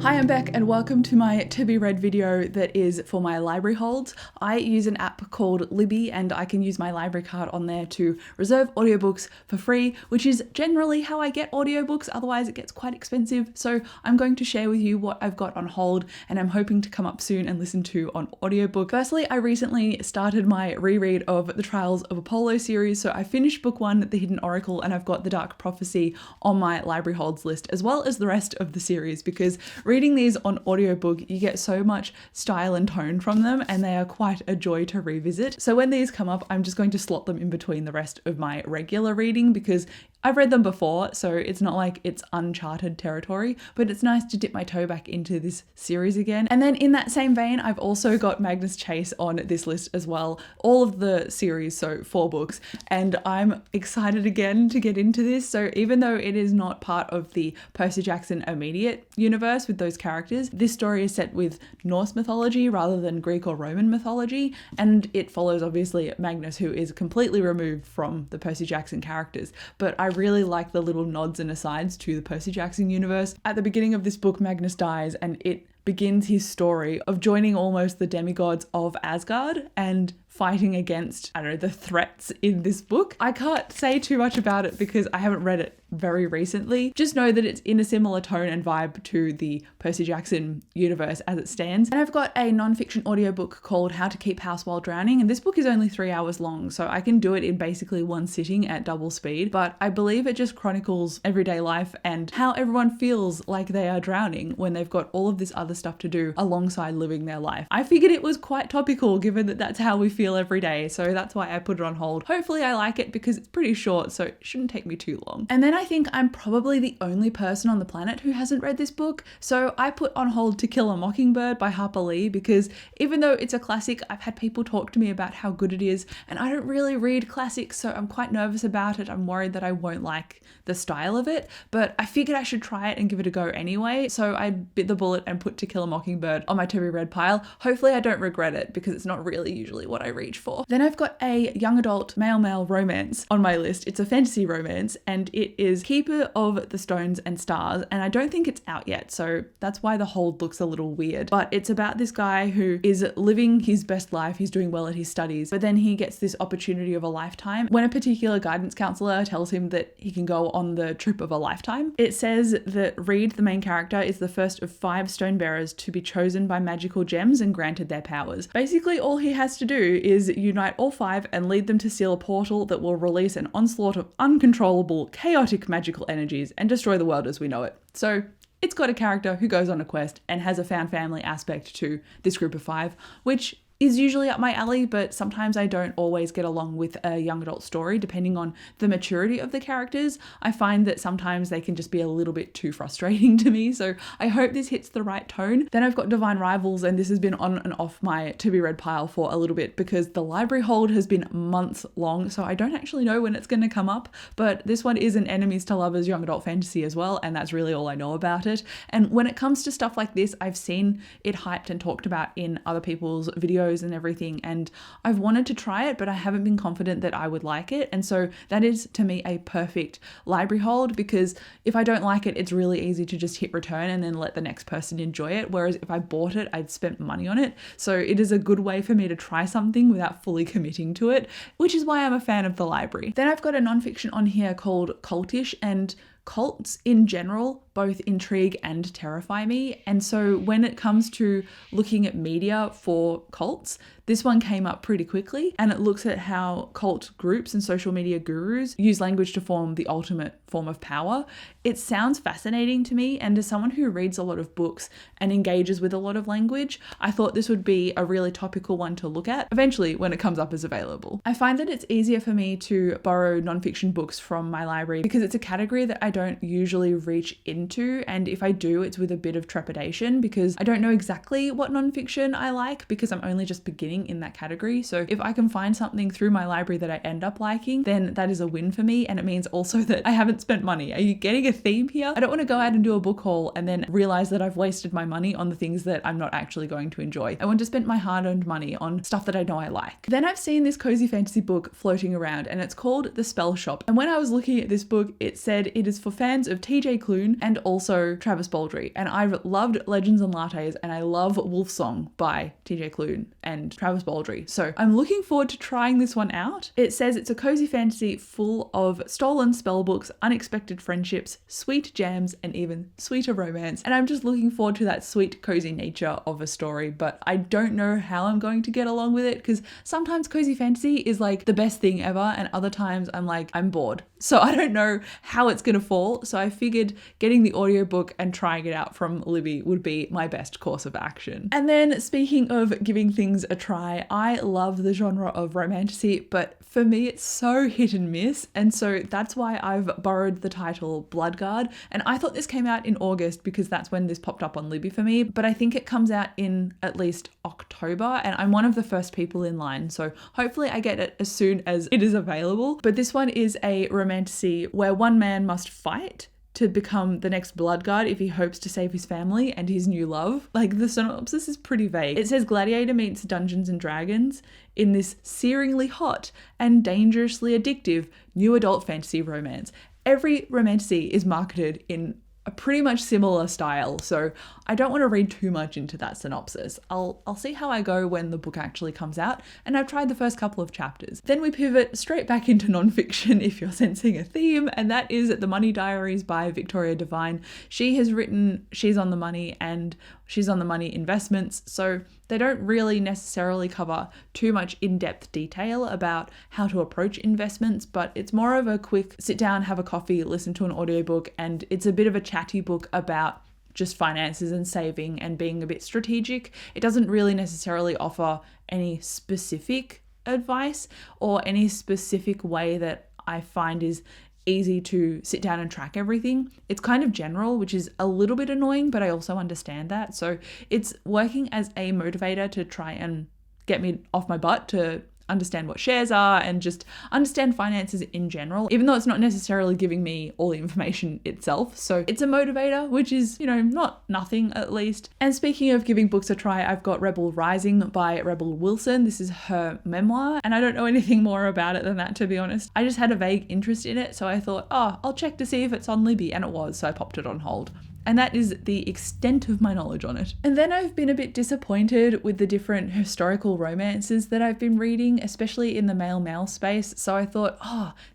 Hi, I'm Beck and welcome to my to be read video that is for my library holds. I use an app called Libby and I can use my library card on there to reserve audiobooks for free, which is generally how I get audiobooks, otherwise it gets quite expensive. So I'm going to share with you what I've got on hold and I'm hoping to come up soon and listen to on audiobook. Firstly, I recently started my reread of the Trials of Apollo series, so I finished book 1, The Hidden Oracle, and I've got The Dark Prophecy on my library holds list, as well as the rest of the series, because reading these on audiobook, you get so much style and tone from them and they are quite a joy to revisit. So when these come up, I'm just going to slot them in between the rest of my regular reading because I've read them before, so it's not like it's uncharted territory, but it's nice to dip my toe back into this series again. And then in that same vein, I've also got Magnus Chase on this list as well, all of the series, so 4 books, and I'm excited again to get into this. So even though it is not part of the Percy Jackson immediate universe with those characters, this story is set with Norse mythology rather than Greek or Roman mythology, and it follows obviously Magnus, who is completely removed from the Percy Jackson characters, but I really like the little nods and asides to the Percy Jackson universe. At the beginning of this book, Magnus dies and it begins his story of joining almost the demigods of Asgard and fighting against, I don't know, the threats in this book. I can't say too much about it because I haven't read it very recently. Just know that it's in a similar tone and vibe to the Percy Jackson universe as it stands. And I've got a nonfiction audiobook called How to Keep House While Drowning, and this book is only 3 hours long, so I can do it in basically one sitting at double speed, but I believe it just chronicles everyday life and how everyone feels like they are drowning when they've got all of this other stuff to do alongside living their life. I figured it was quite topical given that that's how we feel every day, so that's why I put it on hold. Hopefully I like it because it's pretty short, so it shouldn't take me too long. And then I think I'm probably the only person on the planet who hasn't read this book, so I put on hold To Kill a Mockingbird by Harper Lee because even though it's a classic, I've had people talk to me about how good it is, and I don't really read classics, so I'm quite nervous about it. I'm worried that I won't like the style of it, but I figured I should try it and give it a go anyway, so I bit the bullet and put To Kill a Mockingbird on my to be read pile. Hopefully I don't regret it because it's not really usually what I reach for. Then I've got a young adult male romance on my list. It's a fantasy romance and it is Keeper of the Stones and Stars, and I don't think it's out yet, so that's why the hold looks a little weird. But it's about this guy who is living his best life, he's doing well at his studies, but then he gets this opportunity of a lifetime when a particular guidance counselor tells him that he can go on the trip of a lifetime. It says that Reed, the main character, is the first of 5 stone bearers to be chosen by magical gems and granted their powers. Basically all he has to do is unite all 5 and lead them to seal a portal that will release an onslaught of uncontrollable, chaotic magical energies and destroy the world as we know it. So it's got a character who goes on a quest and has a found family aspect to this group of 5, which is usually up my alley, but sometimes I don't always get along with a young adult story depending on the maturity of the characters. I find that sometimes they can just be a little bit too frustrating to me, so I hope this hits the right tone. Then I've got Divine Rivals, and this has been on and off my to be read pile for a little bit because the library hold has been months long, so I don't actually know when it's going to come up, but this one is an enemies to lovers young adult fantasy as well, and that's really all I know about it. And when it comes to stuff like this, I've seen it hyped and talked about in other people's videos and everything, and I've wanted to try it, but I haven't been confident that I would like it, and so that is to me a perfect library hold because if I don't like it, it's really easy to just hit return and then let the next person enjoy it, whereas if I bought it, I'd spent money on it. So it is a good way for me to try something without fully committing to it, which is why I'm a fan of the library. Then I've got a nonfiction on here called Cultish, and cults in general both intrigue and terrify me, and so when it comes to looking at media for cults, this one came up pretty quickly, and it looks at how cult groups and social media gurus use language to form the ultimate form of power. It sounds fascinating to me, and as someone who reads a lot of books and engages with a lot of language, I thought this would be a really topical one to look at eventually when it comes up as available. I find that it's easier for me to borrow nonfiction books from my library because it's a category that I don't usually reach into, and if I do, it's with a bit of trepidation because I don't know exactly what nonfiction I like because I'm only just beginning entertaining in that category. So if I can find something through my library that I end up liking, then that is a win for me. And it means also that I haven't spent money. Are you getting a theme here? I don't want to go out and do a book haul and then realize that I've wasted my money on the things that I'm not actually going to enjoy. I want to spend my hard-earned money on stuff that I know I like. Then I've seen this cozy fantasy book floating around, and it's called The Spell Shop. And when I was looking at this book, it said it is for fans of TJ Klune and also Travis Baldree. And I've loved Legends and Lattes, and I love Wolf Song by TJ Klune and Travis Baldree. So I'm looking forward to trying this one out. It says it's a cozy fantasy full of stolen spell books, unexpected friendships, sweet jams, and even sweeter romance. And I'm just looking forward to that sweet, cozy nature of a story, but I don't know how I'm going to get along with it, because sometimes cozy fantasy is like the best thing ever, and other times I'm like, I'm bored. So I don't know how it's going to fall. So I figured getting the audiobook and trying it out from Libby would be my best course of action. And then speaking of giving things a try, I love the genre of romantasy, but for me it's so hit and miss. And so that's why I've borrowed the title Bloodguard. And I thought this came out in August because that's when this popped up on Libby for me, but I think it comes out in at least October, and I'm one of the first people in line. So hopefully I get it as soon as it is available. But this one is a romantasy where one man must fight to become the next Bloodguard if he hopes to save his family and his new love. Like, the synopsis is pretty vague. It says Gladiator meets Dungeons and Dragons in this searingly hot and dangerously addictive new adult fantasy romance. Every romantasy is marketed in a pretty much similar style, so I don't want to read too much into that synopsis. I'll see how I go when the book actually comes out, and I've tried the first couple of chapters. Then we pivot straight back into nonfiction, if you're sensing a theme, and that is The Money Diaries by Victoria Devine. She has written She's on the Money and She's on the Money Investments, so they don't really necessarily cover too much in-depth detail about how to approach investments, but it's more of a quick sit down, have a coffee, listen to an audiobook, and it's a bit of a chatty book about just finances and saving and being a bit strategic. It doesn't really necessarily offer any specific advice or any specific way that I find is easy to sit down and track everything. It's kind of general, which is a little bit annoying, but I also understand that. So it's working as a motivator to try and get me off my butt to understand what shares are and just understand finances in general, even though it's not necessarily giving me all the information itself. So it's a motivator, which is, not nothing at least. And speaking of giving books a try, I've got Rebel Rising by Rebel Wilson. This is her memoir, and I don't know anything more about it than that, to be honest. I just had a vague interest in it, so I thought, I'll check to see if it's on Libby, and it was, so I popped it on hold. And that is the extent of my knowledge on it. And then I've been a bit disappointed with the different historical romances that I've been reading, especially in the male space. So I thought,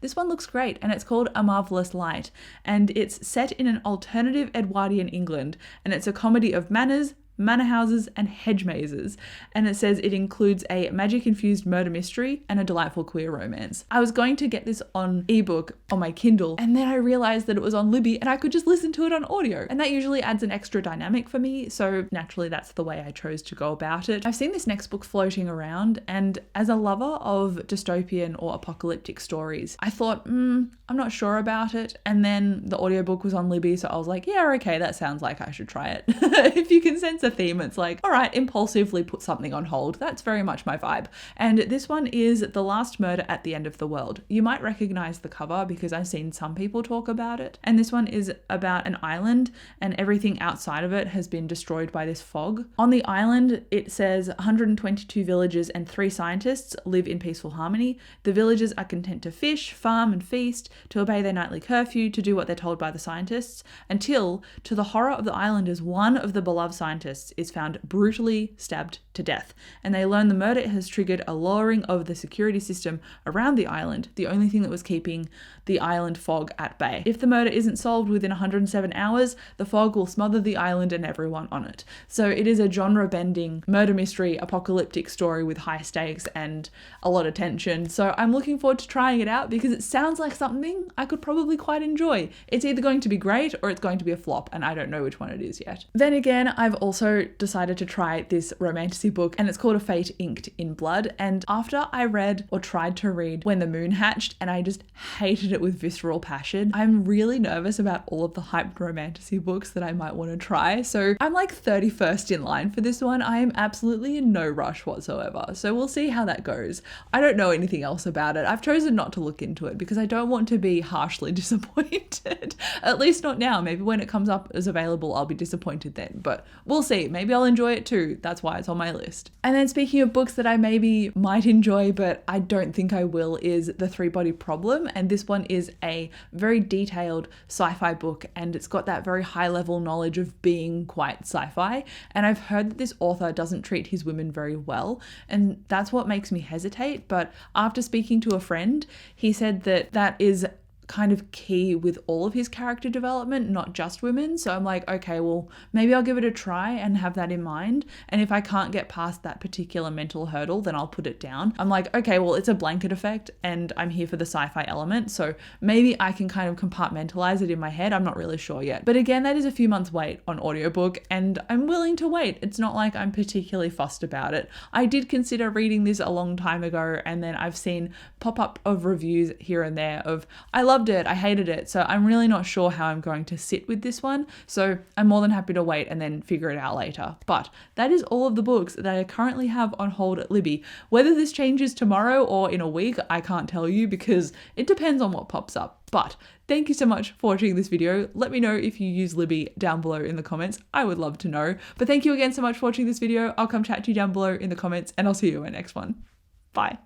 this one looks great. And it's called A Marvelous Light. And it's set in an alternative Edwardian England. And it's a comedy of manners, manor houses, and hedge mazes. And it says it includes a magic-infused murder mystery and a delightful queer romance. I was going to get this on ebook on my Kindle, and then I realized that it was on Libby and I could just listen to it on audio. And that usually adds an extra dynamic for me, so naturally that's the way I chose to go about it. I've seen this next book floating around, and as a lover of dystopian or apocalyptic stories, I thought, I'm not sure about it. And then the audiobook was on Libby, so I was like, yeah, okay, that sounds like I should try it. If you can sense a theme, it's like, all right, impulsively put something on hold. That's very much my vibe. And this one is The Last Murder at the End of the World. You might recognize the cover because I've seen some people talk about it. And this one is about an island, and everything outside of it has been destroyed by this fog. On the island, it says 122 villagers and 3 scientists live in peaceful harmony. The villagers are content to fish, farm, and feast, to obey their nightly curfew, to do what they're told by the scientists, until, to the horror of the islanders, one of the beloved scientists is found brutally stabbed to death, and they learn the murder has triggered a lowering of the security system around the island, the only thing that was keeping the island fog at bay. If the murder isn't solved within 107 hours, the fog will smother the island and everyone on it. So it is a genre-bending murder mystery apocalyptic story with high stakes and a lot of tension. So I'm looking forward to trying it out because it sounds like something I could probably quite enjoy. It's either going to be great or it's going to be a flop, and I don't know which one it is yet. Then again, I've also also decided to try this romantasy book, and it's called A Fate Inked in Blood. And after I read or tried to read When the Moon Hatched, and I just hated it with visceral passion, I'm really nervous about all of the hyped romantasy books that I might want to try. So I'm like 31st in line for this one. I am absolutely in no rush whatsoever. So we'll see how that goes. I don't know anything else about it. I've chosen not to look into it because I don't want to be harshly disappointed. At least not now. Maybe when it comes up as available, I'll be disappointed then. But we'll see. Maybe I'll enjoy it too. That's why it's on my list. And then speaking of books that I maybe might enjoy, but I don't think I will, is The Three-Body Problem. And this one is a very detailed sci-fi book, and it's got that very high level knowledge of being quite sci-fi. And I've heard that this author doesn't treat his women very well, and that's what makes me hesitate. But after speaking to a friend, he said that that is kind of key with all of his character development, not just women. So I'm like, okay, well, maybe I'll give it a try and have that in mind. And if I can't get past that particular mental hurdle, then I'll put it down. I'm like, okay, well, it's a blanket effect and I'm here for the sci-fi element. So maybe I can kind of compartmentalize it in my head. I'm not really sure yet. But again, that is a few months wait on audiobook, and I'm willing to wait. It's not like I'm particularly fussed about it. I did consider reading this a long time ago, and then I've seen pop-up of reviews here and there of, I loved it, I hated it. So I'm really not sure how I'm going to sit with this one. So I'm more than happy to wait and then figure it out later. But that is all of the books that I currently have on hold at Libby. Whether this changes tomorrow or in a week, I can't tell you because it depends on what pops up. But thank you so much for watching this video. Let me know if you use Libby down below in the comments. I would love to know. But thank you again so much for watching this video. I'll come chat to you down below in the comments, and I'll see you in my next one. Bye.